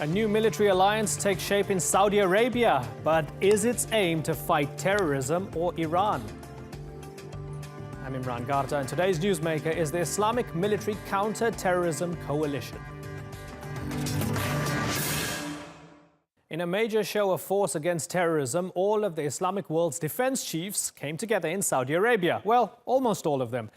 A new military alliance takes shape in Saudi Arabia, but is its aim to fight terrorism or Iran? I'm Imran Garta, and today's newsmaker is the Islamic Military Counter-Terrorism Coalition. In a major show of force against terrorism, all of the Islamic world's defense chiefs came together in Saudi Arabia. Well, almost all of them.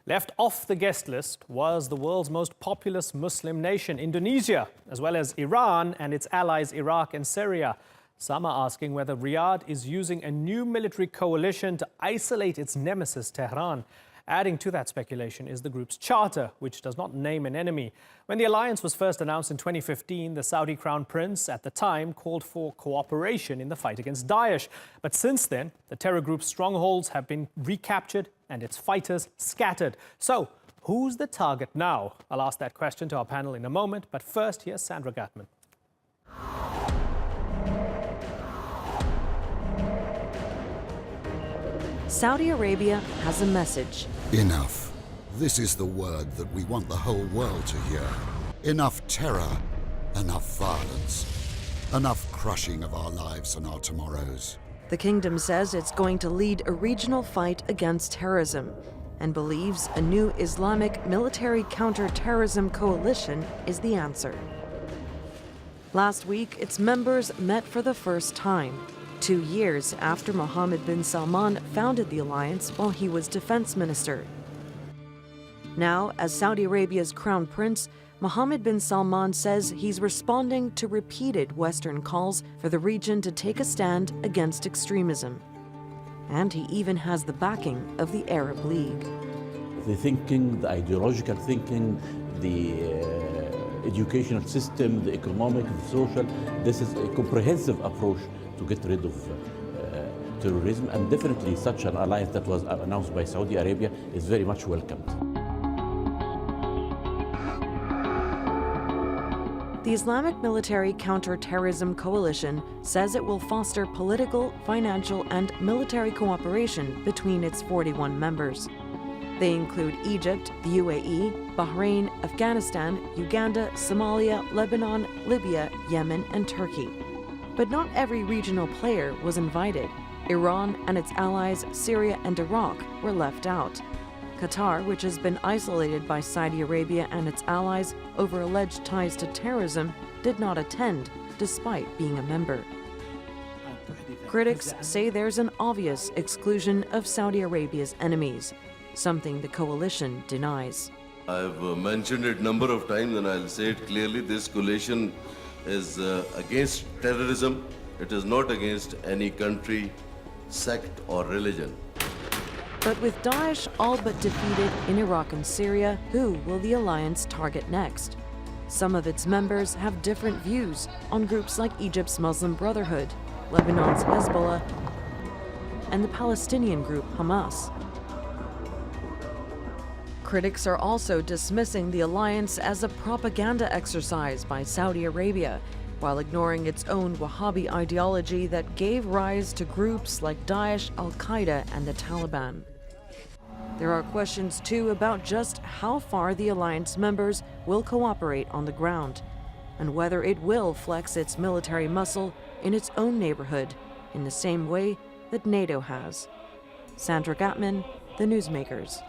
Left off the guest list was the world's most populous Muslim nation, Indonesia, as well as Iran and its allies Iraq and Syria. Some are asking whether Riyadh is using a new military coalition to isolate its nemesis, Tehran. Adding to that speculation is the group's charter, which does not name an enemy. When the alliance was first announced in 2015, the Saudi Crown Prince at the time called for cooperation in the fight against Daesh. But since then, the terror group's strongholds have been recaptured and its fighters scattered. So, who's the target now? I'll ask that question to our panel in a moment, but first, here's Sandra Gatman. Saudi Arabia has a message. Enough. This is the word that we want the whole world to hear. Enough terror, enough violence, enough crushing of our lives and our tomorrows. The kingdom says it's going to lead a regional fight against terrorism and believes a new Islamic military counter-terrorism coalition is the answer. Last week, its members met for the first time, 2 years after Mohammed bin Salman founded the alliance while he was defense minister. Now, as Saudi Arabia's crown prince, Mohammed bin Salman says he's responding to repeated Western calls for the region to take a stand against extremism. And he even has the backing of the Arab League. The thinking, the ideological thinking, the educational system, the economic, the social, this is a comprehensive approach to get rid of terrorism, and definitely such an alliance that was announced by Saudi Arabia is very much welcomed. The Islamic Military Counter-Terrorism Coalition says it will foster political, financial, and military cooperation between its 41 members. They include Egypt, the UAE, Bahrain, Afghanistan, Uganda, Somalia, Lebanon, Libya, Yemen, and Turkey. But not every regional player was invited. Iran and its allies, Syria and Iraq, were left out. Qatar, which has been isolated by Saudi Arabia and its allies over alleged ties to terrorism, did not attend, despite being a member. Critics say there's an obvious exclusion of Saudi Arabia's enemies, something the coalition denies. I've mentioned it a number of times, and I'll say it clearly. This coalition is against terrorism. It is not against any country, sect, or religion. But with Daesh all but defeated in Iraq and Syria, who will the alliance target next? Some of its members have different views on groups like Egypt's Muslim Brotherhood, Lebanon's Hezbollah, and the Palestinian group Hamas. Critics are also dismissing the alliance as a propaganda exercise by Saudi Arabia, while ignoring its own Wahhabi ideology that gave rise to groups like Daesh, Al-Qaeda, and the Taliban. There are questions, too, about just how far the alliance members will cooperate on the ground, and whether it will flex its military muscle in its own neighborhood, in the same way that NATO has. Sandra Gatman, The Newsmakers.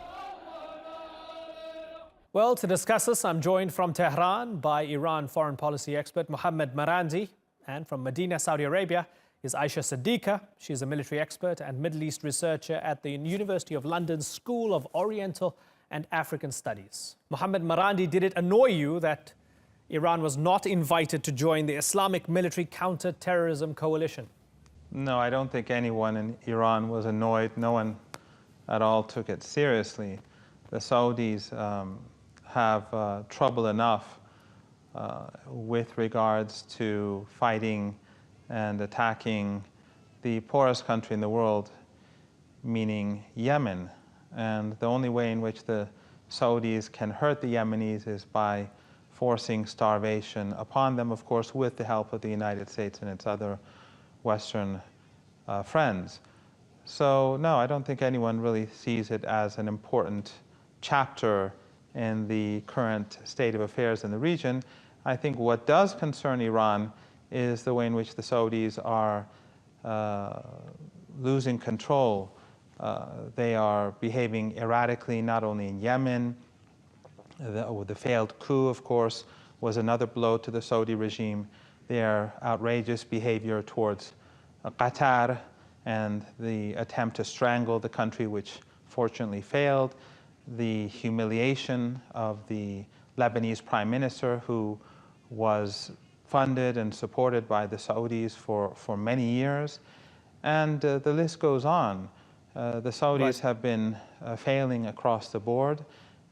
Well, to discuss this, I'm joined from Tehran by Iran foreign policy expert Mohammed Marandi, and from Medina, Saudi Arabia, is Aisha Siddiqa. She's a military expert and Middle East researcher at the University of London's School of Oriental and African Studies. Mohammed Marandi, did it annoy you that Iran was not invited to join the Islamic Military Counter-Terrorism Coalition? No, I don't think anyone in Iran was annoyed. No one at all took it seriously. The Saudis have trouble enough with regards to fighting and attacking the poorest country in the world, meaning Yemen. And the only way in which the Saudis can hurt the Yemenis is by forcing starvation upon them, of course, with the help of the United States and its other Western friends. So, no, I don't think anyone really sees it as an important chapter in the current state of affairs in the region. I think what does concern Iran is the way in which the Saudis are losing control. They are behaving erratically, not only in Yemen. The failed coup, of course, was another blow to the Saudi regime. Their outrageous behavior towards Qatar and the attempt to strangle the country, which fortunately failed. The humiliation of the Lebanese prime minister, who was funded and supported by the Saudis for many years. And the list goes on. The Saudis have been failing across the board.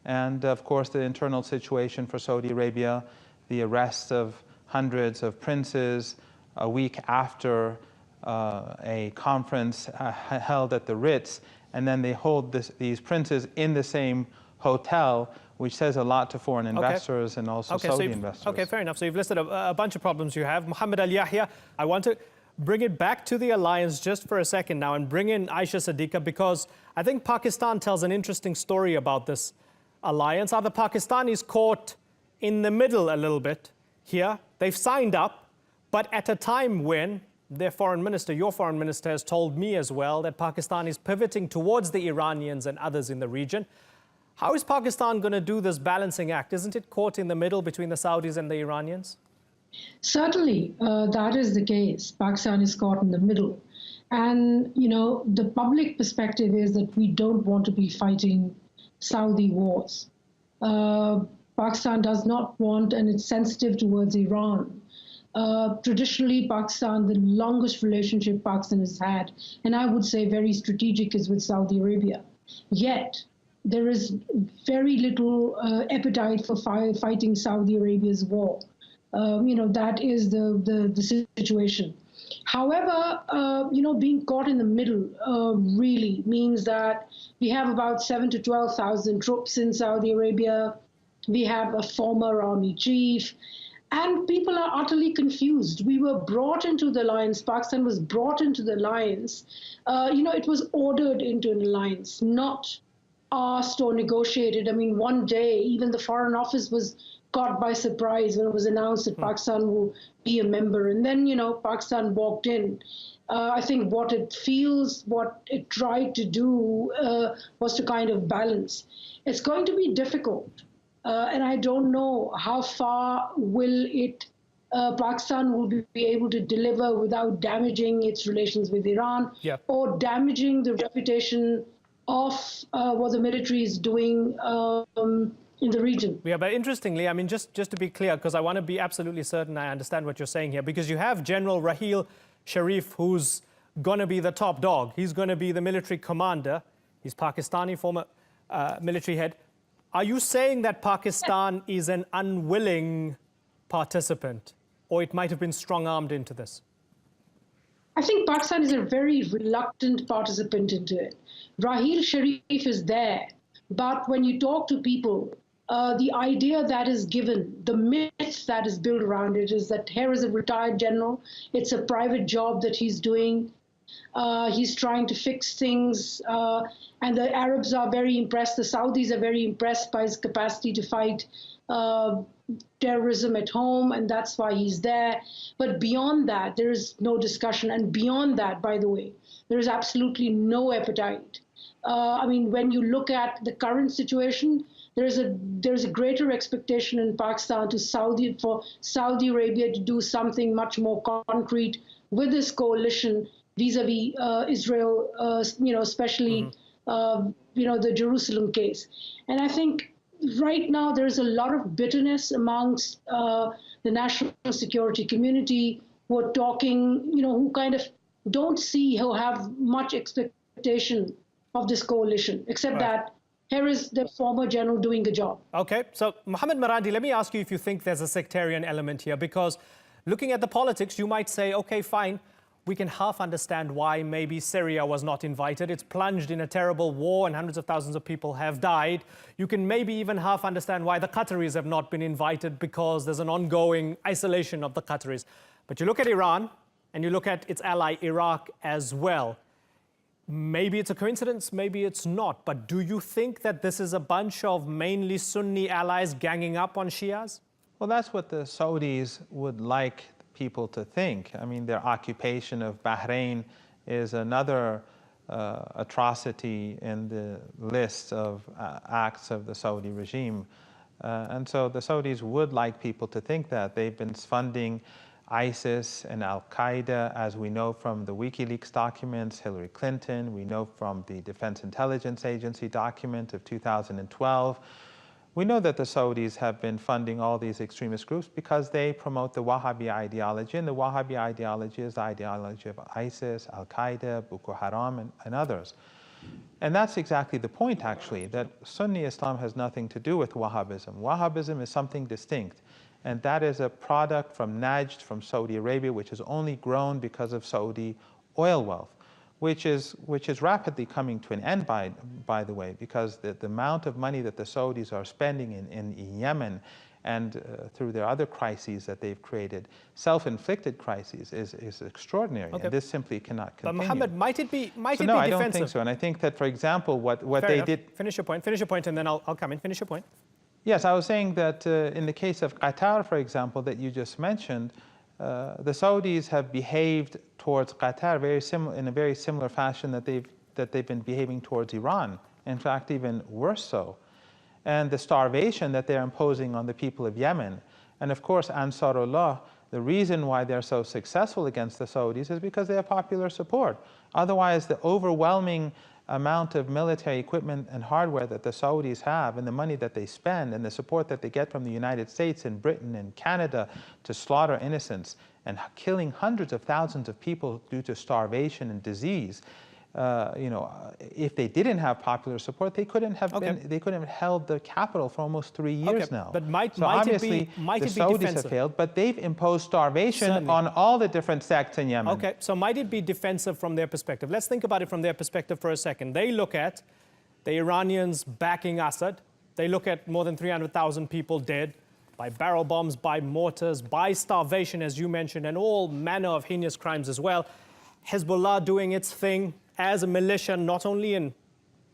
And of course, the internal situation for Saudi Arabia, the arrest of hundreds of princes a week after a conference held at the Ritz, and then they hold these princes in the same hotel, which says a lot to foreign investors and also Saudi investors. Okay, fair enough. So you've listed a bunch of problems you have. Mohammed Al Yahya, I want to bring it back to the alliance just for a second now and bring in Aisha Siddiqa, because I think Pakistan tells an interesting story about this alliance. Are the Pakistanis caught in the middle a little bit here? They've signed up, but at a time when their foreign minister, your foreign minister, has told me as well that Pakistan is pivoting towards the Iranians and others in the region. How is Pakistan going to do this balancing act? Isn't it caught in the middle between the Saudis and the Iranians? Certainly, that is the case. Pakistan is caught in the middle. And, you know, the public perspective is that we don't want to be fighting Saudi wars. Pakistan does not want, and it's sensitive towards Iran. Traditionally, Pakistan, the longest relationship Pakistan has had, and I would say very strategic, is with Saudi Arabia. Yet, there is very little appetite for fighting Saudi Arabia's war. You know, that is the situation. However, you know, being caught in the middle really means that we have about 7,000 to 12,000 troops in Saudi Arabia. We have a former army chief, and people are utterly confused. We were brought into the alliance. Pakistan was brought into the alliance. You know, it was ordered into an alliance, not asked or negotiated. I mean, one day, even the Foreign Office was caught by surprise when it was announced that Pakistan will be a member. And then, you know, Pakistan walked in. I think what it tried to do was to kind of balance. It's going to be difficult. And I don't know how far Pakistan will be able to deliver without damaging its relations with Iran or damaging the reputation of what the military is doing in the region. Yeah, but interestingly, I mean, just to be clear, because I want to be absolutely certain I understand what you're saying here, because you have General Raheel Sharif, who's going to be the top dog. He's going to be the military commander. He's Pakistani, former military head. Are you saying that Pakistan is an unwilling participant, or it might have been strong-armed into this? I think Pakistan is a very reluctant participant into it. Raheel Sharif is there, but when you talk to people, the idea that is given, the myth that is built around it is that here is a retired general, it's a private job that he's doing, he's trying to fix things, and the Arabs are very impressed, the Saudis are very impressed by his capacity to fight terrorism at home, and that's why he's there. But beyond that, there is no discussion. And beyond that, by the way, there is absolutely no appetite. I mean, when you look at the current situation, there's a greater expectation in Pakistan for Saudi Arabia to do something much more concrete with this coalition vis-a-vis Israel, you know, especially you know, the Jerusalem case. And I think right now, there's a lot of bitterness amongst the national security community who are talking, you know, who kind of don't see, who have much expectation of this coalition, except that here is the former general doing a job. Okay, so Mohammed Marandi, let me ask you if you think there's a sectarian element here, because looking at the politics, you might say, okay, fine, we can half understand why maybe Syria was not invited. It's plunged in a terrible war and hundreds of thousands of people have died. You can maybe even half understand why the Qataris have not been invited, because there's an ongoing isolation of the Qataris. But you look at Iran and you look at its ally Iraq as well. Maybe it's a coincidence, maybe it's not, but do you think that this is a bunch of mainly Sunni allies ganging up on Shias? Well, that's what the Saudis would like people to think. I mean, their occupation of Bahrain is another atrocity in the list of acts of the Saudi regime. And so the Saudis would like people to think that. They've been funding ISIS and Al-Qaeda, as we know from the WikiLeaks documents, Hillary Clinton, we know from the Defense Intelligence Agency document of 2012. We know that the Saudis have been funding all these extremist groups because they promote the Wahhabi ideology, and the Wahhabi ideology is the ideology of ISIS, Al-Qaeda, Boko Haram, and others. And that's exactly the point, actually, that Sunni Islam has nothing to do with Wahhabism. Wahhabism is something distinct, and that is a product from Najd, from Saudi Arabia, which has only grown because of Saudi oil wealth, which is rapidly coming to an end, by the way, because the amount of money that the Saudis are spending in Yemen and through their other crises that they've created, self-inflicted crises, is extraordinary. Okay. And this simply cannot continue. But Mohammed, might it be defensive? No, I don't think so. And I think that, for example, what they did... Finish your point, and then I'll come in. Finish your point. Yes, I was saying that in the case of Qatar, for example, that you just mentioned, the Saudis have behaved towards Qatar in a very similar fashion that they've been behaving towards Iran. In fact, even worse so. And the starvation that they're imposing on the people of Yemen. And of course, Ansarullah, the reason why they're so successful against the Saudis is because they have popular support. Otherwise, the overwhelming amount of military equipment and hardware that the Saudis have, and the money that they spend, and the support that they get from the United States and Britain and Canada to slaughter innocents and killing hundreds of thousands of people due to starvation and disease, if they didn't have popular support, they couldn't have held the capital for almost 3 years now. But so obviously, the Saudis have failed, but they've imposed starvation on all the different sects in Yemen. Okay, so might it be defensive from their perspective? Let's think about it from their perspective for a second. They look at the Iranians backing Assad. They look at more than 300,000 people dead by barrel bombs, by mortars, by starvation, as you mentioned, and all manner of heinous crimes as well. Hezbollah doing its thing as a militia, not only in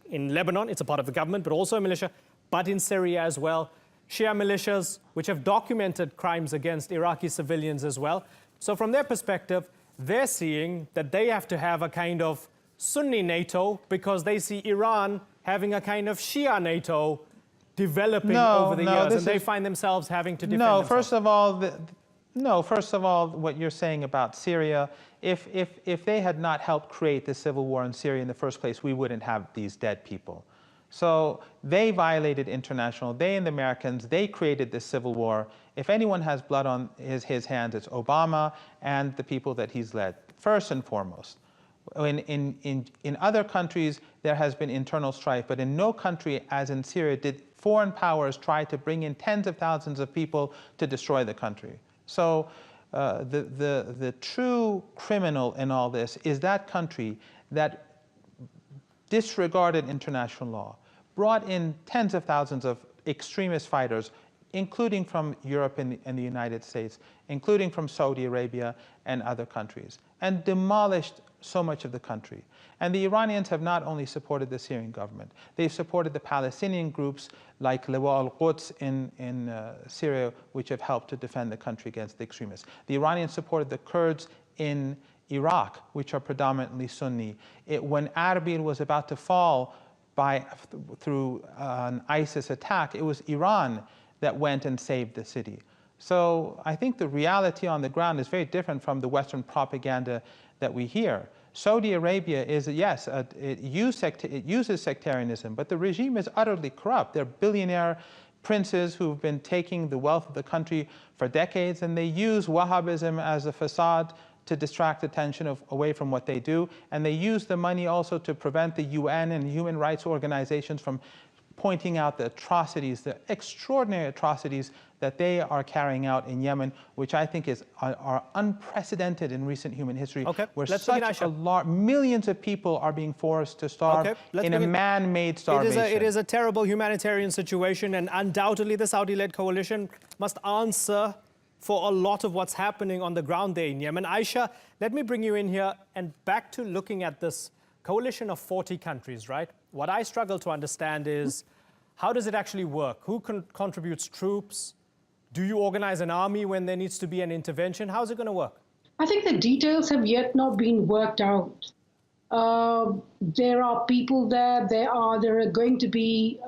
Lebanon, it's a part of the government, but also a militia, but in Syria as well. Shia militias, which have documented crimes against Iraqi civilians as well. So from their perspective, they're seeing that they have to have a kind of Sunni NATO because they see Iran having a kind of Shia NATO developing over the years, and they find themselves having to defend themselves. First of all, what you're saying about Syria, if they had not helped create the civil war in Syria in the first place, we wouldn't have these dead people. So they violated they and the Americans, they created this civil war. If anyone has blood on his hands, it's Obama and the people that he's led, first and foremost. In other countries, there has been internal strife, but in no country, as in Syria, did foreign powers try to bring in tens of thousands of people to destroy the country. So the true criminal in all this is that country that disregarded international law, brought in tens of thousands of extremist fighters, including from Europe and the United States, including from Saudi Arabia and other countries, and demolished so much of the country. And the Iranians have not only supported the Syrian government, they've supported the Palestinian groups like Liwa al-Quds in Syria, which have helped to defend the country against the extremists. The Iranians supported the Kurds in Iraq, which are predominantly Sunni. When Erbil was about to fall through an ISIS attack, it was Iran that went and saved the city. So I think the reality on the ground is very different from the Western propaganda that we hear. Saudi Arabia is, yes, it uses sectarianism, but the regime is utterly corrupt. They're billionaire princes who've been taking the wealth of the country for decades, and they use Wahhabism as a facade to distract attention away from what they do. And they use the money also to prevent the UN and human rights organizations from pointing out the atrocities, the extraordinary atrocities that they are carrying out in Yemen, which I think are unprecedented in recent human history, where millions of people are being forced to starve in a man-made starvation. It is a terrible humanitarian situation, and undoubtedly the Saudi-led coalition must answer for a lot of what's happening on the ground there in Yemen. Aisha, let me bring you in here and back to looking at this coalition of 40 countries, right? What I struggle to understand is, how does it actually work? Who contributes troops? Do you organize an army when there needs to be an intervention? How's it going to work? I think the details have yet not been worked out. There are people there. There are going to be,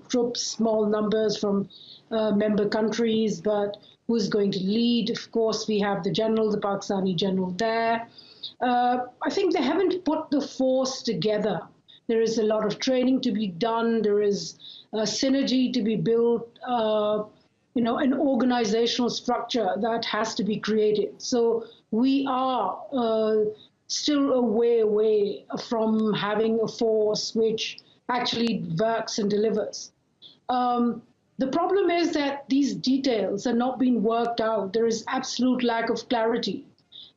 troops, small numbers from member countries, but who's going to lead? Of course, we have the Pakistani general there. I think they haven't put the force together. There is a lot of training to be done. There is synergy to be built. An organizational structure that has to be created. So we are still a way away from having a force which actually works and delivers. The problem is that these details are not being worked out. There is absolute lack of clarity.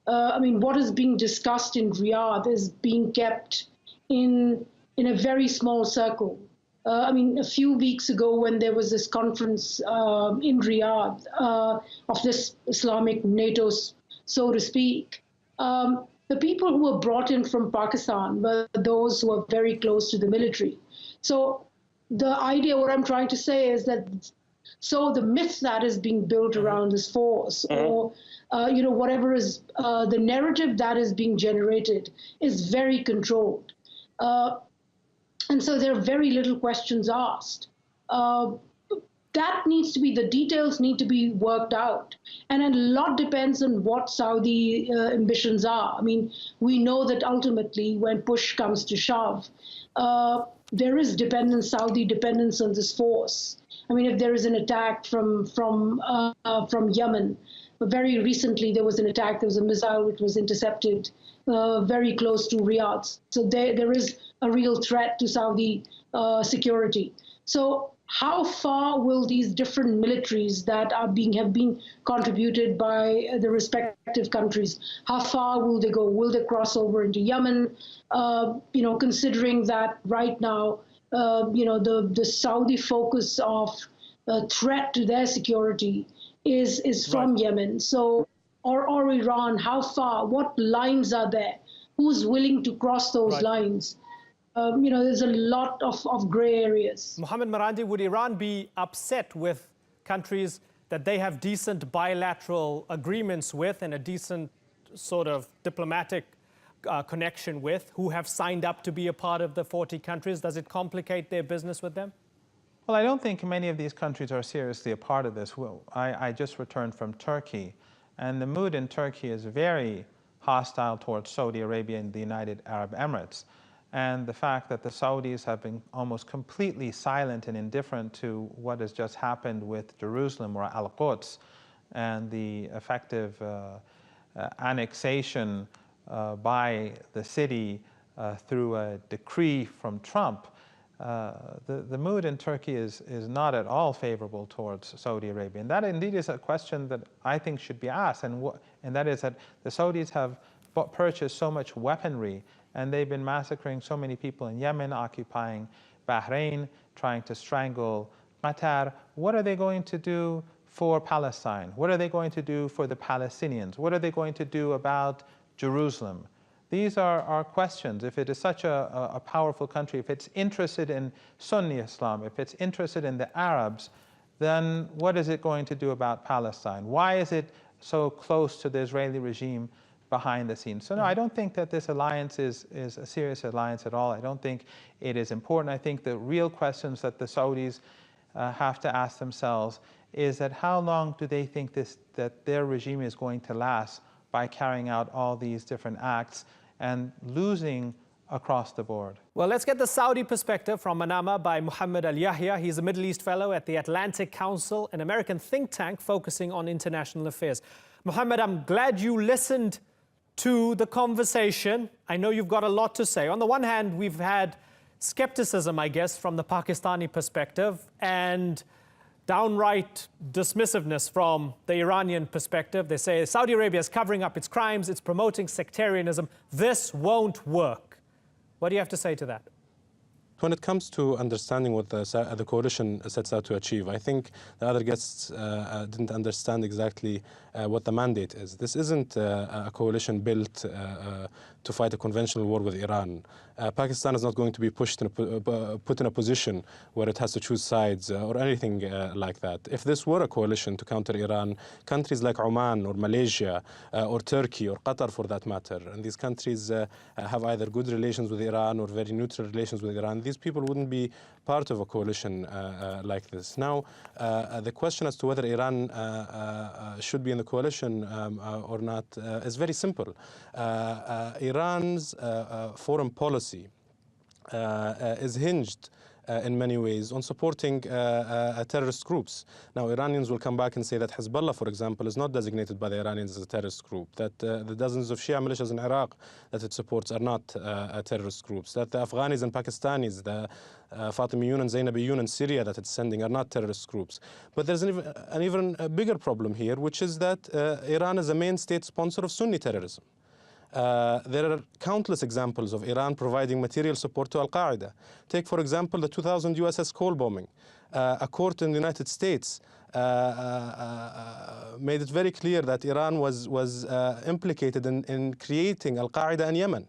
What is being discussed in Riyadh is being kept in a very small circle. A few weeks ago when there was this conference in Riyadh of this Islamic NATO, so to speak, the people who were brought in from Pakistan were those who are very close to the military. So the idea, what I'm trying to say is that, so the myth that is being built around this force, or whatever is the narrative that is being generated, is very controlled. And so there are very little questions asked. The details need to be worked out. And a lot depends on what Saudi ambitions are. We know that ultimately when push comes to shove, there is Saudi dependence on this force. If there is an attack from Yemen, very recently there was an attack, there was a missile which was intercepted very close to Riyadh. So there is a real threat to Saudi security. So how far will these different militaries that have been contributed by the respective countries, how far will they go? Will they cross over into Yemen? Considering that right now, the Saudi focus of threat to their security is from right. Yemen. So, or Iran, how far? What lines are there? Who's willing to cross those right. lines? There's a lot of gray areas. Mohammed Marandi, would Iran be upset with countries that they have decent bilateral agreements with and a decent sort of diplomatic connection with, who have signed up to be a part of the 40 countries? Does it complicate their business with them? Well, I don't think many of these countries are seriously a part of this. I just returned from Turkey, and the mood in Turkey is very hostile towards Saudi Arabia and the United Arab Emirates. And the fact that the Saudis have been almost completely silent and indifferent to what has just happened with Jerusalem or Al-Quds and the effective annexation by the city through a decree from Trump, the mood in Turkey is not at all favorable towards Saudi Arabia. And that indeed is a question that I think should be asked, and that is that the Saudis have purchased so much weaponry, and they've been massacring so many people in Yemen, occupying Bahrain, trying to strangle Qatar. What are they going to do for Palestine? What are they going to do for the Palestinians? What are they going to do about Jerusalem? These are questions. If it is such a powerful country, if it's interested in Sunni Islam, if it's interested in the Arabs, then what is it going to do about Palestine? Why is it so close to the Israeli regime behind the scenes? So no, I don't think that this alliance is a serious alliance at all. I don't think it is important. I think the real questions that the Saudis have to ask themselves is that how long do they think that their regime is going to last by carrying out all these different acts and losing across the board? Well, let's get the Saudi perspective from Manama by Muhammad Al-Yahya. He's a Middle East fellow at the Atlantic Council, an American think tank focusing on international affairs. Muhammad, I'm glad you listened to the conversation. I know you've got a lot to say. On the one hand, we've had skepticism, I guess, from the Pakistani perspective, and downright dismissiveness from the Iranian perspective. They say Saudi Arabia is covering up its crimes, it's promoting sectarianism. This won't work. What do you have to say to that? When it comes to understanding what the coalition sets out to achieve, I think the other guests didn't understand exactly what the mandate is. This isn't a coalition built to fight a conventional war with Iran. Pakistan is not going to be put in a position where it has to choose sides or anything like that. If this were a coalition to counter Iran, countries like Oman or Malaysia or Turkey or Qatar for that matter, and these countries have either good relations with Iran or very neutral relations with Iran, these people wouldn't be part of a coalition like this. Now, the question as to whether Iran should be in the coalition or not is very simple. Iran's foreign policy is hinged in many ways on supporting terrorist groups. Now, Iranians will come back and say that Hezbollah, for example, is not designated by the Iranians as a terrorist group, that the dozens of Shia militias in Iraq that it supports are not terrorist groups, that the Afghanis and Pakistanis, the Fatimiyun and Zainabiyun in Syria that it's sending are not terrorist groups. But there's an even bigger problem here, which is that Iran is a main state sponsor of Sunni terrorism. There are countless examples of Iran providing material support to Al-Qaeda. Take, for example, the 2000 USS Cole bombing. A court in the United States made it very clear that Iran was implicated in creating Al-Qaeda in Yemen,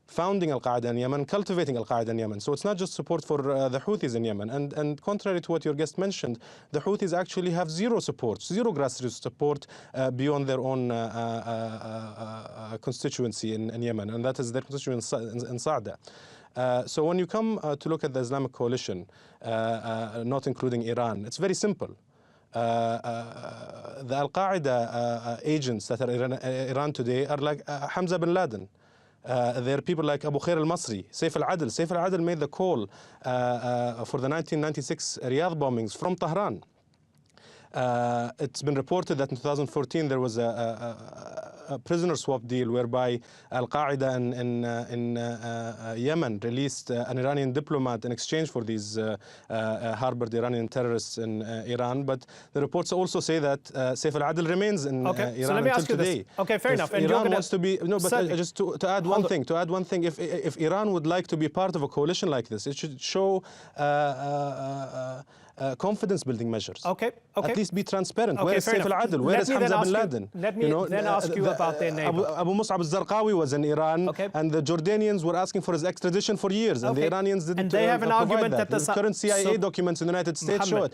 founding Al-Qaeda in Yemen, cultivating Al-Qaeda in Yemen. So it's not just support for the Houthis in Yemen. And contrary to what your guest mentioned, the Houthis actually have zero support, zero grassroots support beyond their own constituency in Yemen, and that is their constituency in Sa'da. So when you come to look at the Islamic coalition, not including Iran, it's very simple. The Al-Qaeda agents that are in Iran today are like Hamza bin Laden. There are people like Abu Khair al-Masri, Saif al-Adl. Saif al-Adl made the call for the 1996 Riyadh bombings from Tehran. It's been reported that in 2014 there was a prisoner swap deal whereby Al-Qaeda in Yemen released an Iranian diplomat in exchange for these harbored Iranian terrorists in Iran. But the reports also say that Saif al-Adl remains in Iran so let me until ask you today. This. Okay, fair enough. And Iran wants to be just to add one Hold thing. If Iran would like to be part of a coalition like this, it should show confidence-building measures. Okay. At least be transparent. Where is fair Saif al-Adl? Where is Hamza bin Laden? Let me then ask you about their neighbor. Abu Mus'ab al-Zarqawi was in Iran, and the Jordanians were asking for his extradition for years, and the Iranians didn't. And they have an argument that the current CIA documents in the United States show it.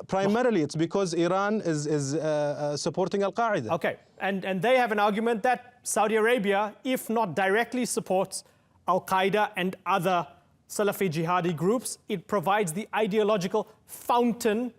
Primarily, it's because Iran is supporting Al-Qaeda. Okay, and they have an argument that Saudi Arabia, if not directly supports Al-Qaeda and other Salafi jihadi groups, it provides the ideological fountain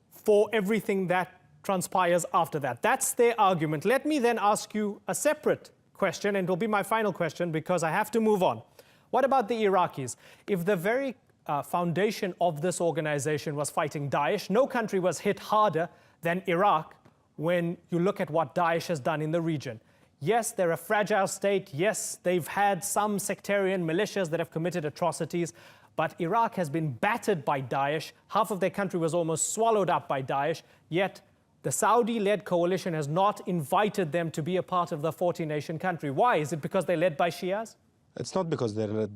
for everything that transpires after that. That's their argument. Let me then ask you a separate question, and it will be my final question because I have to move on. What about the Iraqis? If the very foundation of this organization was fighting Daesh, no country was hit harder than Iraq when you look at what Daesh has done in the region. Yes, they're a fragile state. Yes, they've had some sectarian militias that have committed atrocities. But Iraq has been battered by Daesh. Half of their country was almost swallowed up by Daesh. Yet the Saudi-led coalition has not invited them to be a part of the 40-nation country. Why? Is it because they're led by Shias? It's not because they're led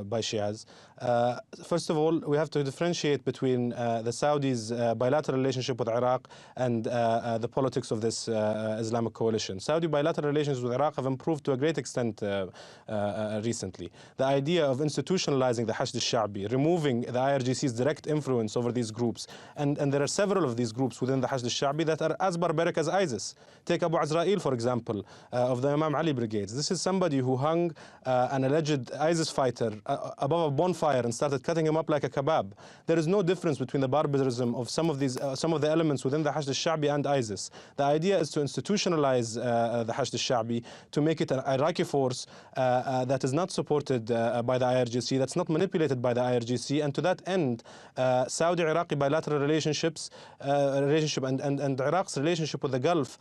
by Shias. First of all, we have to differentiate between the Saudis' bilateral relationship with Iraq and the politics of this Islamic coalition. Saudi bilateral relations with Iraq have improved to a great extent recently. The idea of institutionalizing the Hashd al-Sha'bi, removing the IRGC's direct influence over these groups, and there are several of these groups within the Hashd al-Sha'bi that are as barbaric as ISIS. Take Abu Azrail, for example, of the Imam Ali brigades. This is somebody who hung an alleged ISIS fighter above a bonfire and started cutting him up like a kebab. There is no difference between the barbarism of some of the elements within the Hashd al-Sha'bi and ISIS. The idea is to institutionalize the Hashd al-Sha'bi, to make it an Iraqi force that is not supported by the IRGC, that's not manipulated by the IRGC, and to that end, Saudi-Iraqi bilateral relationship and Iraq's relationship with the Gulf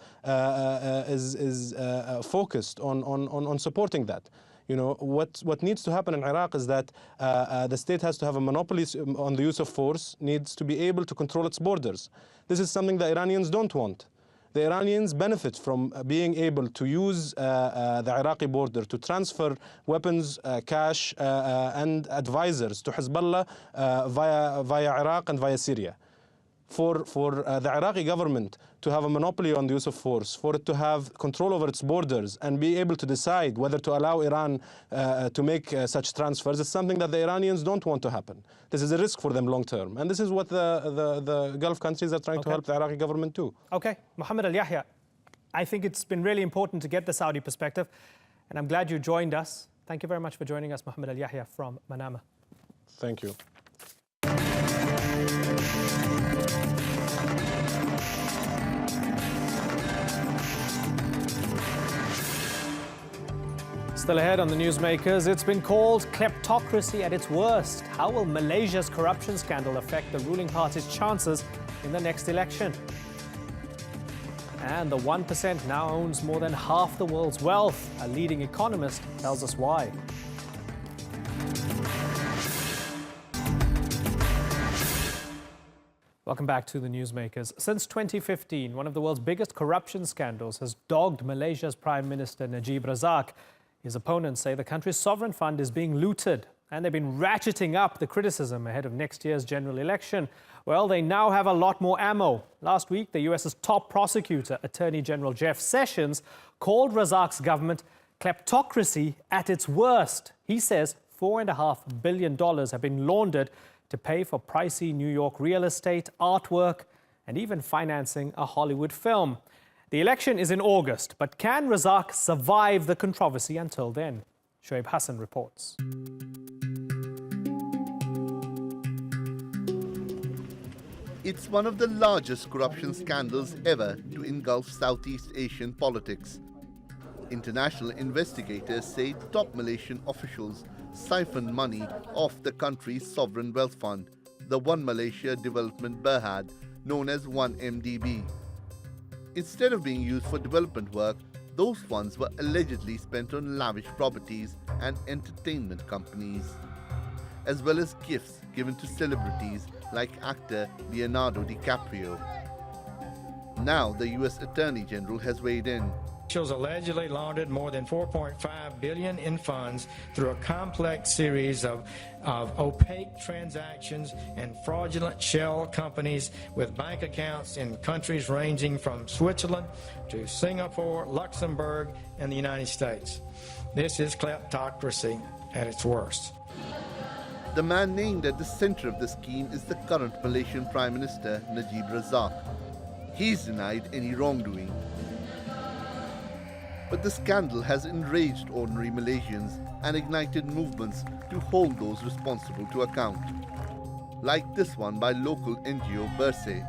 is focused on supporting that. You know, what needs to happen in Iraq is that the state has to have a monopoly on the use of force, needs to be able to control its borders. This is something the Iranians don't want. the Iranians benefit from being able to use the Iraqi border to transfer weapons, cash, and advisors to Hezbollah via Iraq and via Syria. For the Iraqi government to have a monopoly on the use of force, for it to have control over its borders and be able to decide whether to allow Iran to make such transfers, is something that the Iranians don't want to happen. This is a risk for them long term. And this is what the Gulf countries are trying to help the Iraqi government too. Okay, Mohammed Al-Yahya, I think it's been really important to get the Saudi perspective, and I'm glad you joined us. Thank you very much for joining us, Mohammed Al-Yahya from Manama. Thank you. Still ahead on the Newsmakers, it's been called kleptocracy at its worst. How will Malaysia's corruption scandal affect the ruling party's chances in the next election? And the 1% now owns more than half the world's wealth. A leading economist tells us why. Welcome back to the Newsmakers. Since 2015, one of the world's biggest corruption scandals has dogged Malaysia's Prime Minister Najib Razak. His opponents say the country's sovereign fund is being looted, and they've been ratcheting up the criticism ahead of next year's general election. Well, they now have a lot more ammo. Last week, the US's top prosecutor, Attorney General Jeff Sessions, called Razak's government kleptocracy at its worst. He says $4.5 billion have been laundered to pay for pricey New York real estate, artwork, and even financing a Hollywood film. The election is in August, but can Razak survive the controversy until then? Shoaib Hassan reports. It's one of the largest corruption scandals ever to engulf Southeast Asian politics. International investigators say top Malaysian officials siphoned money off the country's sovereign wealth fund, the One Malaysia Development Berhad, known as 1MDB. Instead of being used for development work, those funds were allegedly spent on lavish properties and entertainment companies, as well as gifts given to celebrities like actor Leonardo DiCaprio. Now the US Attorney General has weighed in. Officials allegedly laundered more than $4.5 billion in funds through a complex series of opaque transactions and fraudulent shell companies with bank accounts in countries ranging from Switzerland to Singapore, Luxembourg, and the United States. This is kleptocracy at its worst. The man named at the center of the scheme is the current Malaysian Prime Minister, Najib Razak. He's denied any wrongdoing. But the scandal has enraged ordinary Malaysians and ignited movements to hold those responsible to account. Like this one by local NGO Bersih.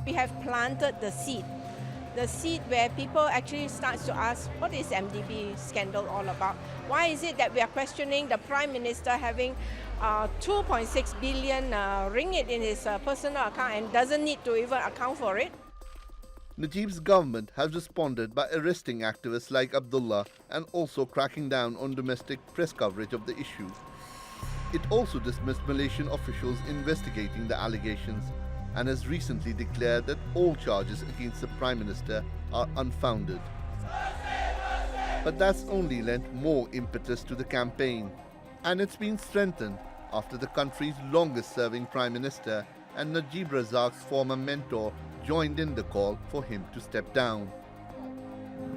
We have planted the seed where people actually start to ask, what is MDB scandal all about? Why is it that we are questioning the Prime Minister having 2.6 billion ringgit in his personal account and doesn't need to even account for it? Najib's government has responded by arresting activists like Abdullah and also cracking down on domestic press coverage of the issue. It also dismissed Malaysian officials investigating the allegations and has recently declared that all charges against the Prime Minister are unfounded. But that's only lent more impetus to the campaign, and it's been strengthened after the country's longest-serving Prime Minister and Najib Razak's former mentor joined in the call for him to step down.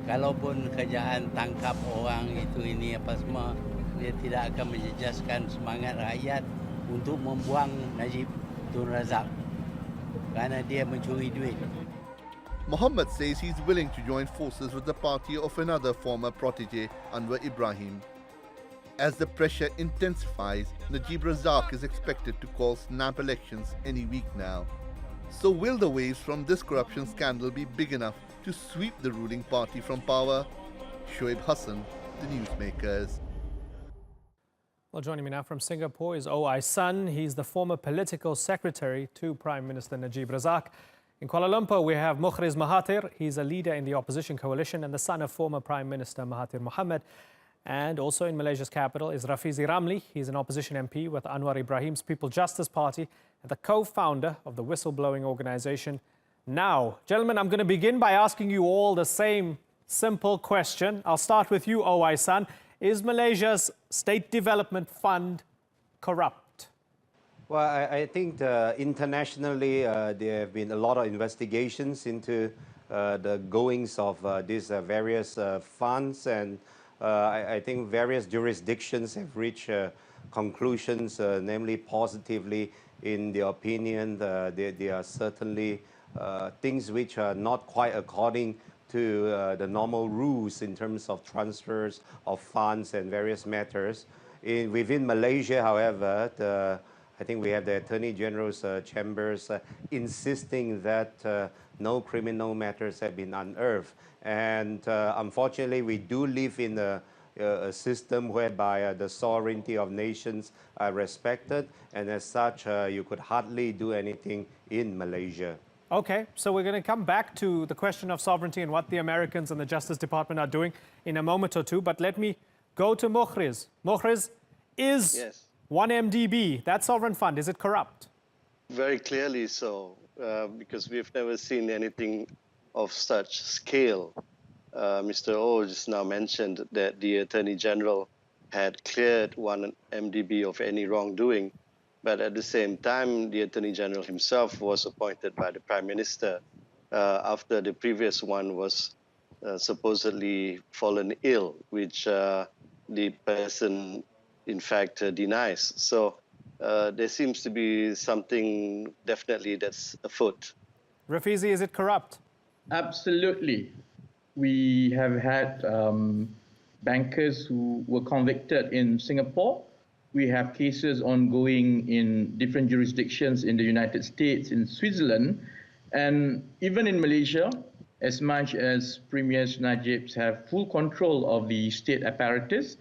Kalaupun kerajaan tangkap orang itu ini apa semua, dia tidak akan menjejaskan semangat rakyat untuk membuang Najib Tun Razak kerana dia mencuri duit. Mohammed says he's willing to join forces with the party of another former protege, Anwar Ibrahim. As the pressure intensifies, Najib Razak is expected to call snap elections any week now. So will the waves from this corruption scandal be big enough to sweep the ruling party from power? Shoaib Hassan, the Newsmakers. Well, joining me now from Singapore is O.I. Sun. He's the former political secretary to Prime Minister Najib Razak. In Kuala Lumpur, we have Mukhriz Mahathir. He's a leader in the opposition coalition and the son of former Prime Minister Mahathir Mohamad. And also in Malaysia's capital is Rafizi Ramli. He's an opposition MP with Anwar Ibrahim's People Justice Party and the co-founder of the whistleblowing organization, Now, gentlemen, I'm going to begin by asking you all the same simple question. I'll start with you, Owaisan. Is Malaysia's State Development Fund corrupt? Well, I think internationally there have been a lot of investigations into the goings of these various funds, and I think various jurisdictions have reached conclusions, namely positively in their opinion. There are certainly things which are not quite according to the normal rules in terms of transfers of funds and various matters. Within Malaysia, however, I think we have the Attorney General's chambers insisting that no criminal matters have been unearthed. And unfortunately, we do live in a system whereby the sovereignty of nations are respected, and as such, you could hardly do anything in Malaysia. Okay, so we're going to come back to the question of sovereignty and what the Americans and the Justice Department are doing in a moment or two, but let me go to Mukhriz. Mukhriz, is 1MDB, that sovereign fund, is it corrupt? Very clearly so, because we've never seen anything of such scale. Mr. O just now mentioned that the Attorney General had cleared 1MDB of any wrongdoing, but at the same time, the Attorney General himself was appointed by the Prime Minister after the previous one was supposedly fallen ill, which the person in fact denies. So there seems to be something definitely that's afoot. Rafizi, is it corrupt? Absolutely. We have had bankers who were convicted in Singapore. We have cases ongoing in different jurisdictions in the United States, in Switzerland, and even in Malaysia, as much as Premiers Najib have full control of the state apparatus.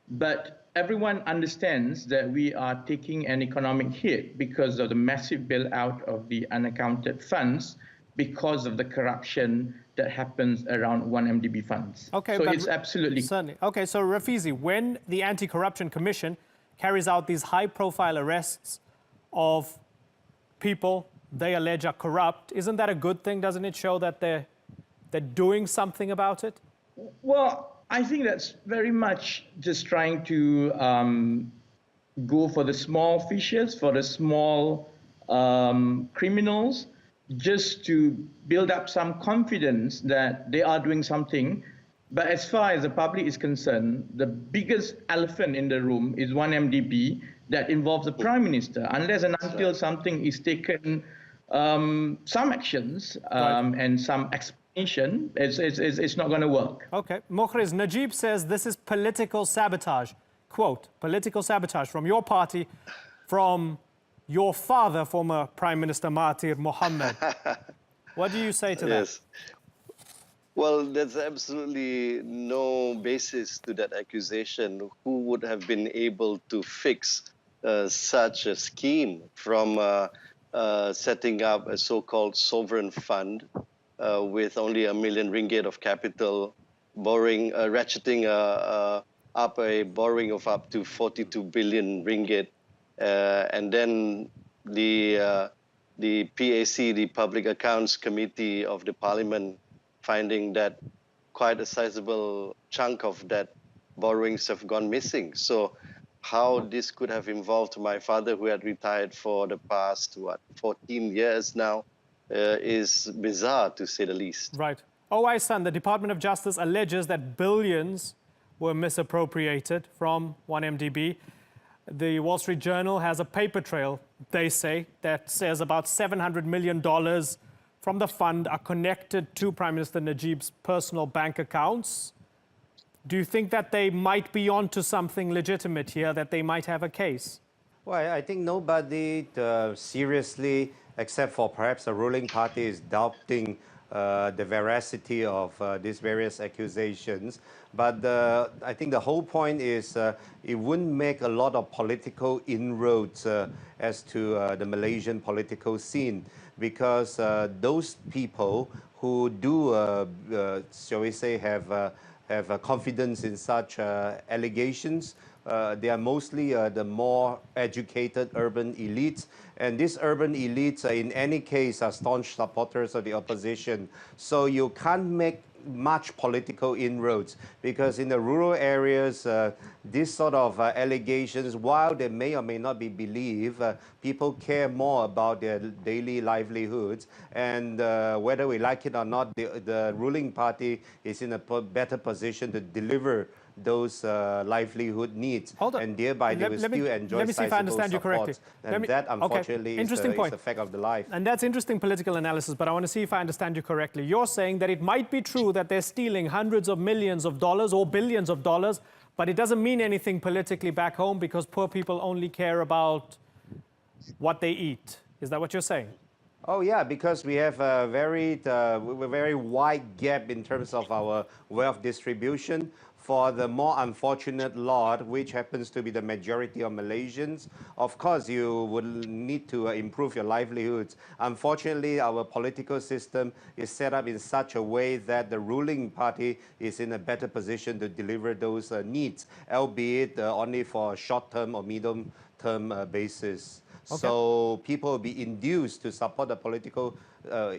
But everyone understands that we are taking an economic hit because of the massive bailout of the unaccounted funds, because of the corruption that happens around 1MDB funds. Okay, so it's absolutely... Certainly. Okay, so Rafizi, when the Anti-Corruption Commission carries out these high-profile arrests of people they allege are corrupt, isn't that a good thing? Doesn't it show that they're doing something about it? Well, I think that's very much just trying to go for the small fishes, for the small criminals, just to build up some confidence that they are doing something. But as far as the public is concerned, the biggest elephant in the room is 1MDB that involves the Prime Minister. Unless and until something is taken, some actions and some explanation, it's not going to work. Okay. Mukhriz, Najib says this is political sabotage. Quote, political sabotage from your party, from your father, former Prime Minister Mahathir Mohamad. What do you say to that? Well, there's absolutely no basis to that accusation. Who would have been able to fix such a scheme from setting up a so-called sovereign fund with only R1 million of capital, borrowing, ratcheting up a borrowing of up to 42 billion ringgit, and then the PAC, the Public Accounts Committee of the Parliament, finding that quite a sizable chunk of that borrowings have gone missing. So how this could have involved my father, who had retired for the past, 14 years now, is bizarre, to say the least. Right. Owaisan, the Department of Justice alleges that billions were misappropriated from 1MDB. The Wall Street Journal has a paper trail, they say, that says about $700 million from the fund are connected to Prime Minister Najib's personal bank accounts. Do you think that they might be onto something legitimate here, that they might have a case? Well, I think nobody seriously, except for perhaps the ruling party, is doubting the veracity of these various accusations. But I think the whole point is it wouldn't make a lot of political inroads as to the Malaysian political scene, because those people who do, shall we say, have confidence in such allegations they are mostly the more educated urban elites. And these urban elites, in any case, are staunch supporters of the opposition. So you can't make much political inroads because in the rural areas, this sort of allegations, while they may or may not be believed, people care more about their daily livelihoods. And whether we like it or not, the ruling party is in a better position to deliver those livelihood needs, and thereby they will still enjoy sizable supports. And that, unfortunately, is the fact of the life. And that's interesting political analysis, but I want to see if I understand you correctly. You're saying that it might be true that they're stealing hundreds of millions of dollars or billions of dollars, but it doesn't mean anything politically back home because poor people only care about what they eat. Is that what you're saying? Oh yeah, because we have a very wide gap in terms of our wealth distribution. For the more unfortunate lot, which happens to be the majority of Malaysians, of course you would need to improve your livelihoods. Unfortunately, our political system is set up in such a way that the ruling party is in a better position to deliver those needs, albeit only for a short-term or medium-term basis. Okay. So people will be induced to support the political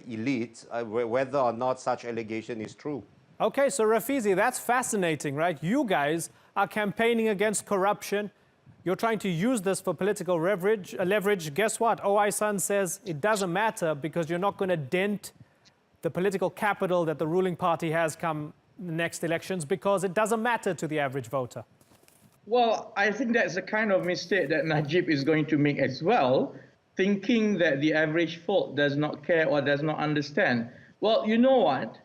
elite, whether or not such allegation is true. Okay, so Rafizi, that's fascinating, right? You guys are campaigning against corruption. You're trying to use this for political leverage. Guess what? Isan says it doesn't matter because you're not going to dent the political capital that the ruling party has come the next elections because it doesn't matter to the average voter. Well, I think that's the kind of mistake that Najib is going to make as well, thinking that the average folk does not care or does not understand. Well, you know what?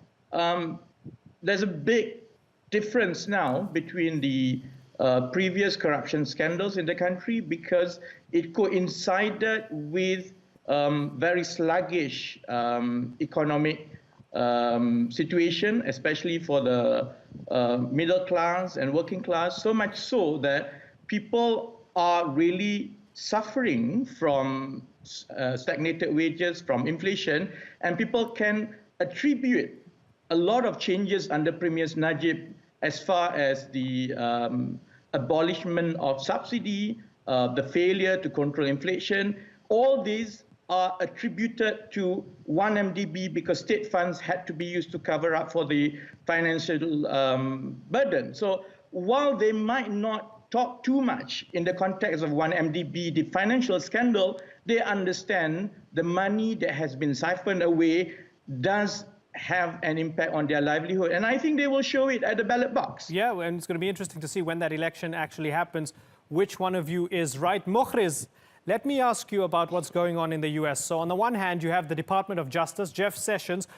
There's a big difference now between the previous corruption scandals in the country because it coincided with very sluggish economic situation, especially for the middle class and working class, so much so that people are really suffering from stagnated wages, from inflation, and people can attribute a lot of changes under Premier Najib as far as the abolishment of subsidy, the failure to control inflation. All these are attributed to 1MDB because state funds had to be used to cover up for the financial burden. So while they might not talk too much in the context of 1MDB, the financial scandal, they understand the money that has been siphoned away does have an impact on their livelihood. And I think they will show it at the ballot box. Yeah, and it's going to be interesting to see when that election actually happens, which one of you is right. Mukhriz, let me ask you about what's going on in the US. So on the one hand, you have the Department of Justice, Jeff Sessions,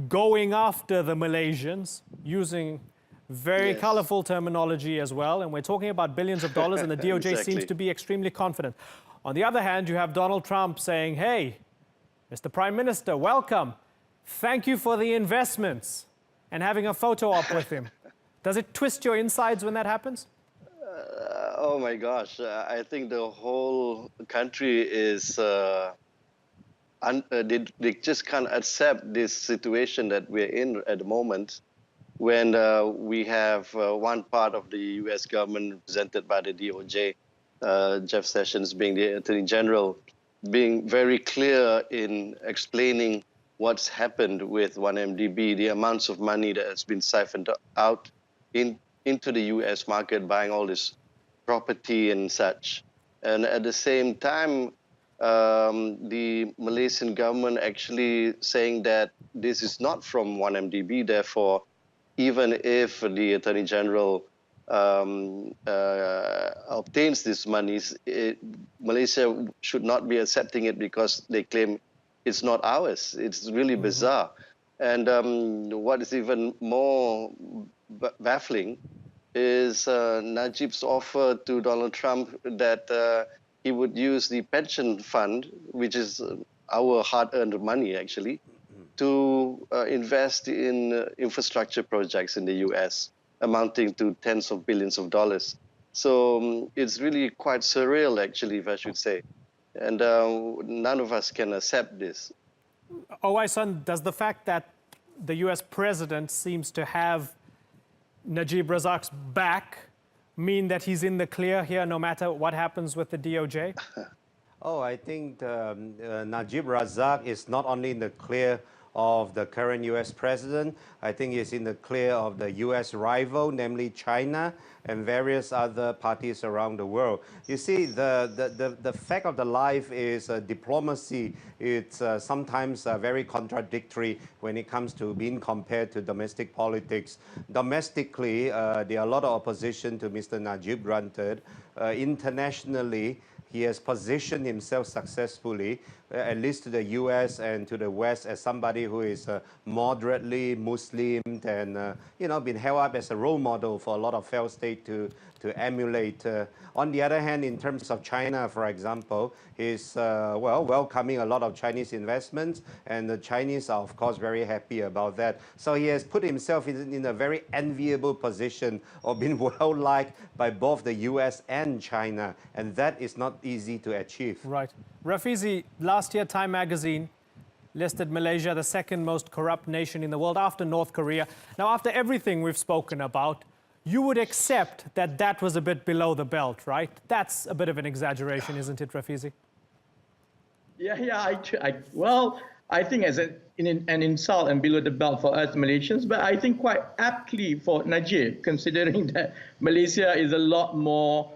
going after the Malaysians, using very colorful terminology as well. And we're talking about billions of dollars, and the DOJ seems to be extremely confident. On the other hand, you have Donald Trump saying, hey, Mr. Prime Minister, welcome. Thank you for the investments, and having a photo op with him. Does it twist your insides when that happens? Oh my gosh, I think the whole country is, they just can't accept this situation that we're in at the moment when we have one part of the US government represented by the DOJ, Jeff Sessions being the Attorney General, being very clear in explaining what's happened with 1MDB, the amounts of money that has been siphoned out into the US market, buying all this property and such. And at the same time, the Malaysian government actually saying that this is not from 1MDB, therefore, even if the Attorney General obtains these monies, Malaysia should not be accepting it because they claim it's not ours. It's really bizarre. And what is even more baffling is Najib's offer to Donald Trump that he would use the pension fund, which is our hard-earned money actually, to invest in infrastructure projects in the US, amounting to tens of billions of dollars. So it's really quite surreal actually, if I should say. And none of us can accept this. Isan, does the fact that the US president seems to have Najib Razak's back mean that he's in the clear here no matter what happens with the DOJ? Oh, I think Najib Razak is not only in the clear of the current U.S. president, I think he's in the clear of the U.S. rival, namely China, and various other parties around the world. You see, the fact of the life is diplomacy. It's sometimes very contradictory when it comes to being compared to domestic politics. Domestically, there are a lot of opposition to Mr. Najib, granted. Internationally, he has positioned himself successfully, at least to the US and to the West, as somebody who is moderately Muslim and, been held up as a role model for a lot of failed states to emulate. On the other hand, in terms of China, for example, he's, welcoming a lot of Chinese investments, and the Chinese are, of course, very happy about that. So he has put himself in a very enviable position of being well-liked by both the US and China, and that is not easy to achieve. Right. Rafizi, last year Time magazine listed Malaysia the second most corrupt nation in the world after North Korea. Now, after everything we've spoken about, you would accept that that was a bit below the belt, right? That's a bit of an exaggeration, isn't it, Rafizi? I think as an insult and below the belt for us Malaysians, but I think quite aptly for Najib, considering that Malaysia is a lot more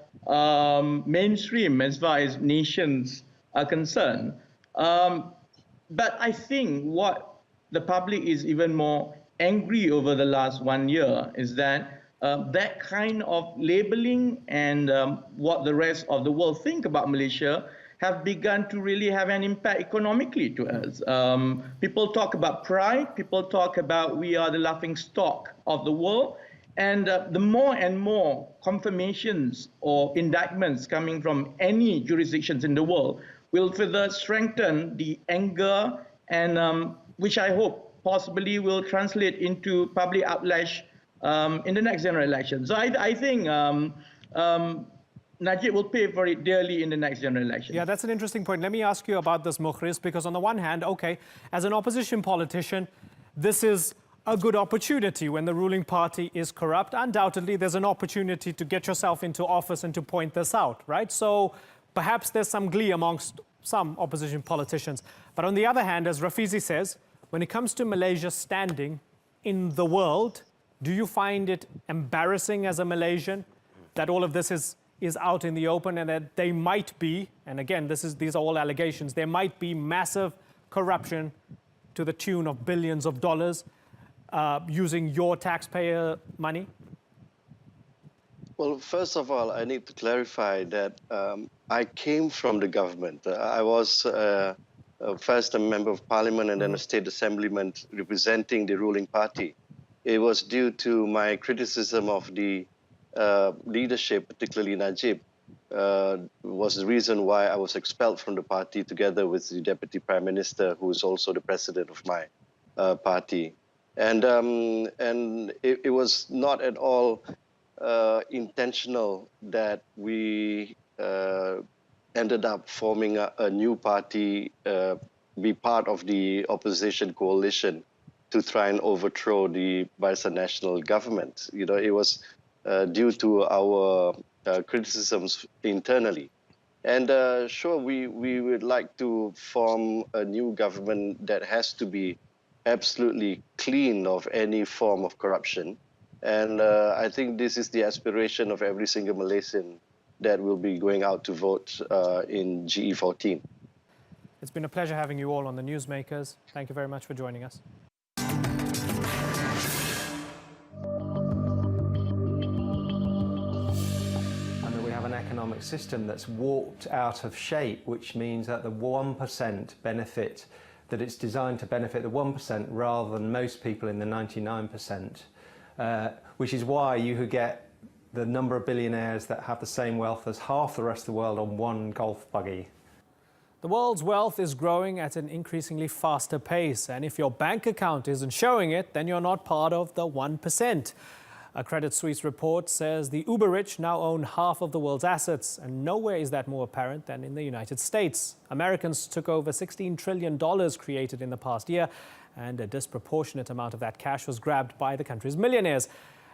mainstream as far as nations are concerned. But I think what the public is even more angry over the last 1 year is that that kind of labeling and what the rest of the world think about Malaysia have begun to really have an impact economically to us. People talk about pride, people talk about we are the laughing stock of the world, and the more and more confirmations or indictments coming from any jurisdictions in the world will further strengthen the anger, and which I hope possibly will translate into public outlash in the next general election. So I think Najib will pay for it dearly in the next general election. Yeah, that's an interesting point. Let me ask you about this, Mukhris, because on the one hand, okay, as an opposition politician, this is a good opportunity when the ruling party is corrupt. Undoubtedly, there's an opportunity to get yourself into office and to point this out, right? So perhaps there's some glee amongst some opposition politicians. But on the other hand, as Rafizi says, when it comes to Malaysia's standing in the world, do you find it embarrassing as a Malaysian that all of this is out in the open and that they might be, and again, these are all allegations, there might be massive corruption to the tune of billions of dollars using your taxpayer money? Well, first of all, I need to clarify that I came from the government. I was first a member of parliament and then a state assemblyman representing the ruling party. It was due to my criticism of the leadership, particularly Najib, was the reason why I was expelled from the party together with the Deputy Prime Minister, who is also the president of my party. And it was not at all intentional that we ended up forming a new party, be part of the opposition coalition to try and overthrow the Barisan Nasional government. You know, it was due to our criticisms internally. And sure, we would like to form a new government that has to be absolutely clean of any form of corruption. And I think this is the aspiration of every single Malaysian that will be going out to vote in GE14. It's been a pleasure having you all on the Newsmakers. Thank you very much for joining us. An economic system that's warped out of shape, which means that the 1% benefit, that it's designed to benefit the 1% rather than most people in the 99%, which is why you could get the number of billionaires that have the same wealth as half the rest of the world on one golf buggy. The world's wealth is growing at an increasingly faster pace, and if your bank account isn't showing it, then you're not part of the 1%. A Credit Suisse report says the uber-rich now own half of the world's assets, and nowhere is that more apparent than in the United States. Americans took over $16 trillion created in the past year, and a disproportionate amount of that cash was grabbed by the country's millionaires.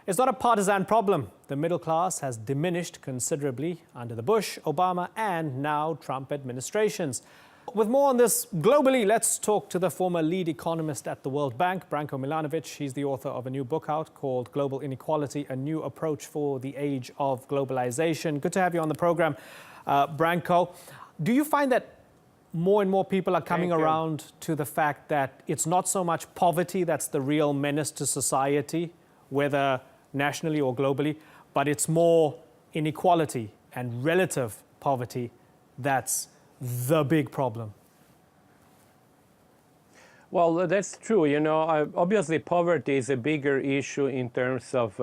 It's not a partisan problem. The middle class has diminished considerably under the Bush, Obama, and now Trump administrations. With more on this globally, let's talk to the former lead economist at the World Bank, Branko Milanovic. He's the author of a new book out called Global Inequality, A New Approach for the Age of Globalization. Good to have you on the program, Branko. Do you find that more and more people are coming around to the fact that it's not so much poverty that's the real menace to society, whether nationally or globally, but it's more inequality and relative poverty that's the big problem? Well, that's true. You know, obviously poverty is a bigger issue in terms of,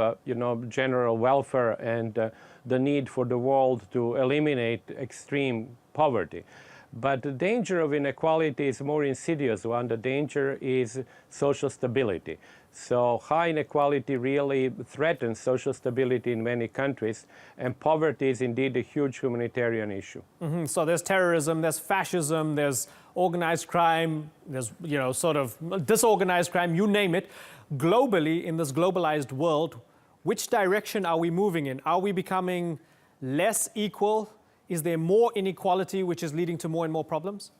general welfare and the need for the world to eliminate extreme poverty. But the danger of inequality is a more insidious one. The danger is social stability. So high inequality really threatens social stability in many countries, and poverty is indeed a huge humanitarian issue. So there's terrorism, there's fascism, there's organized crime, there's, sort of disorganized crime, you name it. Globally, in this globalized world, which direction are we moving in? Are we becoming less equal? Is there more inequality, which is leading to more and more problems?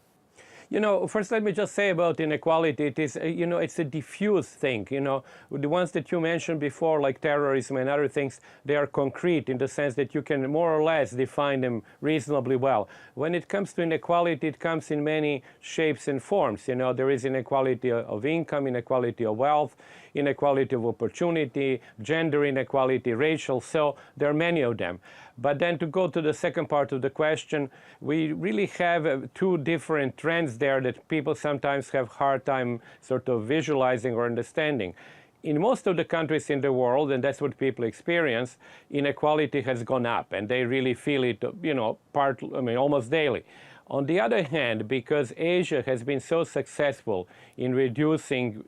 You know, first let me just say about inequality, it is, it's a diffuse thing. The ones that you mentioned before, like terrorism and other things, they are concrete in the sense that you can more or less define them reasonably well. When it comes to inequality, it comes in many shapes and forms. There is inequality of income, inequality of wealth, inequality of opportunity, gender inequality, racial, so there are many of them. But then to go to the second part of the question, we really have two different trends there that people sometimes have hard time sort of visualizing or understanding. In most of the countries in the world, and that's what people experience, inequality has gone up, and they really feel it, almost daily. On the other hand, because Asia has been so successful in reducing,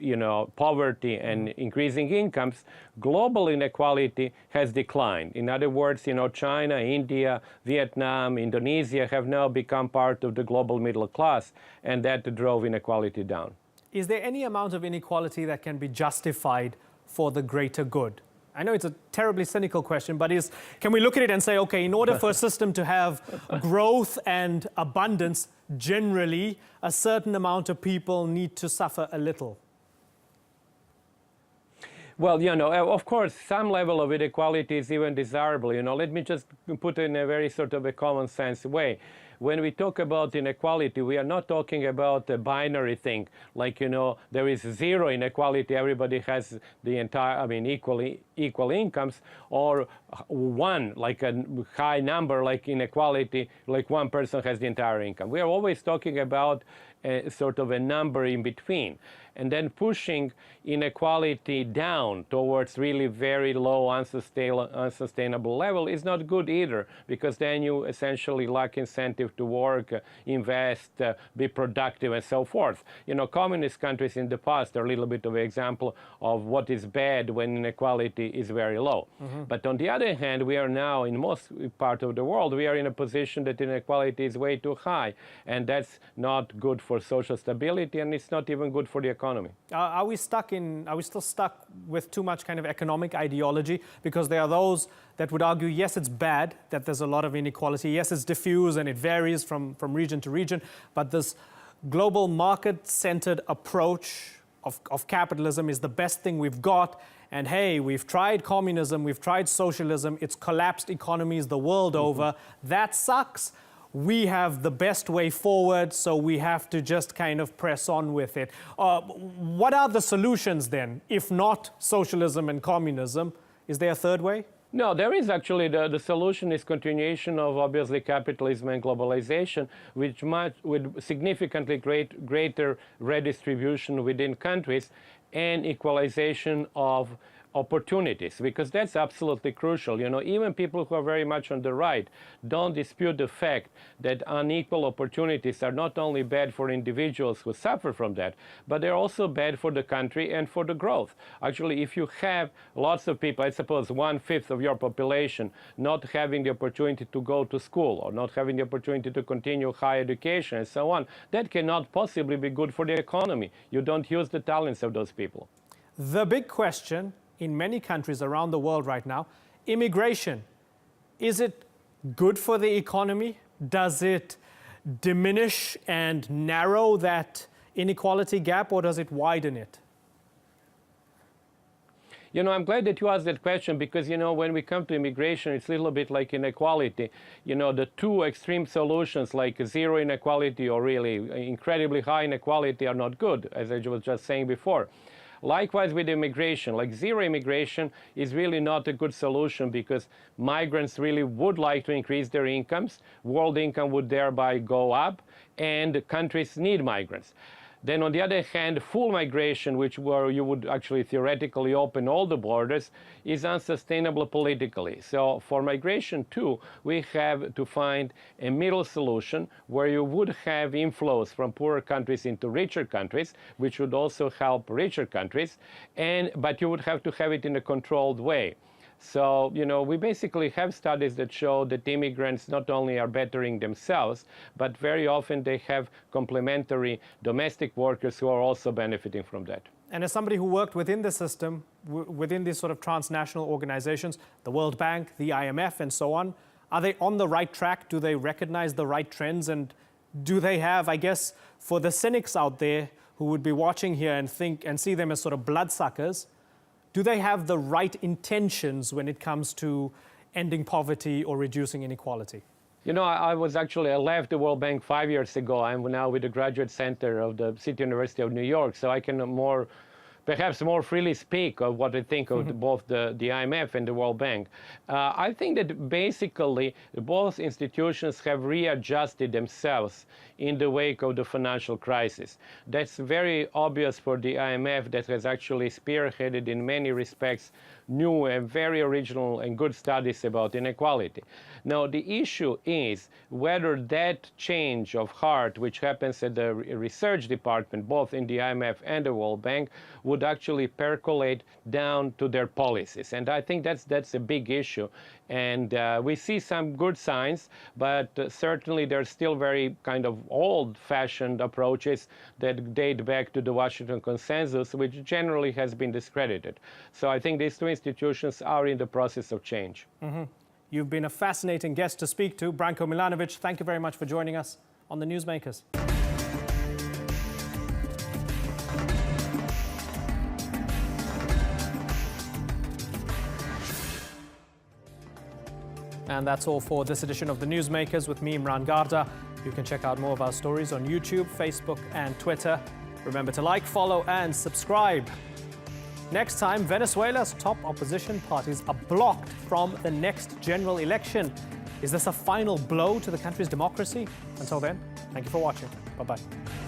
poverty and increasing incomes, global inequality has declined. In other words, China, India, Vietnam, Indonesia have now become part of the global middle class, and that drove inequality down. Is there any amount of inequality that can be justified for the greater good? I know it's a terribly cynical question, but can we look at it and say, okay, in order for a system to have growth and abundance, generally, a certain amount of people need to suffer a little? Well, of course, some level of inequality is even desirable. Let me just put it in a very sort of a common sense way. When we talk about inequality, we are not talking about a binary thing, like, there is zero inequality, everybody has the entire, equal incomes, or one, like a high number, like inequality, like one person has the entire income. We are always talking about sort of a number in between, and then pushing inequality down towards really very low, unsustainable level is not good either, because then you essentially lack incentive to work, invest, be productive, and so forth. Communist countries in the past are a little bit of an example of what is bad when inequality is very low. But on the other hand, we are now, in most part of the world, we are in a position that inequality is way too high, and that's not good for social stability, and it's not even good for the economy. Are we still stuck with too much kind of economic ideology? Because there are those that would argue, yes, it's bad that there's a lot of inequality. Yes, it's diffuse and it varies from region to region. But this global market-centered approach of capitalism is the best thing we've got. And hey, we've tried communism, we've tried socialism, it's collapsed economies the world over. That sucks. We have the best way forward, so we have to just kind of press on with it. What are the solutions then, if not socialism and communism? Is there a third way? No, there is actually. The solution is continuation of, obviously, capitalism and globalization, with significantly greater redistribution within countries and equalization of opportunities, because that's absolutely crucial. Even people who are very much on the right don't dispute the fact that unequal opportunities are not only bad for individuals who suffer from that, but they're also bad for the country and for the growth. Actually, if you have lots of people, I suppose 1/5 of your population not having the opportunity to go to school or not having the opportunity to continue higher education and so on, that cannot possibly be good for the economy. You don't use the talents of those people. The big question in many countries around the world right now. Immigration, is it good for the economy? Does it diminish and narrow that inequality gap, or does it widen it? You know, I'm glad that you asked that question because, you know, when we come to immigration, it's a little bit like inequality. You know, the two extreme solutions like zero inequality or really incredibly high inequality are not good, as I was just saying before. Likewise with immigration, like zero immigration is really not a good solution because migrants really would like to increase their incomes, world income would thereby go up, and countries need migrants. Then on the other hand, full migration, where you would actually theoretically open all the borders, is unsustainable politically. So for migration too, we have to find a middle solution where you would have inflows from poorer countries into richer countries, which would also help richer countries, but you would have to have it in a controlled way. So, you know, we basically have studies that show that immigrants not only are bettering themselves, but very often they have complementary domestic workers who are also benefiting from that. And as somebody who worked within the system, within these sort of transnational organizations, the World Bank, the IMF, and so on, are they on the right track? Do they recognize the right trends? And do they have, I guess, for the cynics out there who would be watching here and think and see them as sort of bloodsuckers, do they have the right intentions when it comes to ending poverty or reducing inequality? You know, I left the World Bank 5 years ago. I'm now with the Graduate Center of the City University of New York, so I can perhaps more freely speak of what I think of both the IMF and the World Bank. I think that basically both institutions have readjusted themselves in the wake of the financial crisis. That's very obvious for the IMF, that has actually spearheaded in many respects new and very original and good studies about inequality. Now, the issue is whether that change of heart, which happens at the research department, both in the IMF and the World Bank, would actually percolate down to their policies. And I think that's a big issue. And we see some good signs, but certainly there's still very kind of old-fashioned approaches that date back to the Washington Consensus, which generally has been discredited. So I think these two institutions are in the process of change. You've been a fascinating guest to speak to. Branko Milanovic, thank you very much for joining us on the Newsmakers. And that's all for this edition of the Newsmakers with me, Imran Garda. You can check out more of our stories on YouTube, Facebook, and Twitter. Remember to like, follow, and subscribe. Next time, Venezuela's top opposition parties are blocked from the next general election. Is this a final blow to the country's democracy? Until then, thank you for watching. Bye-bye.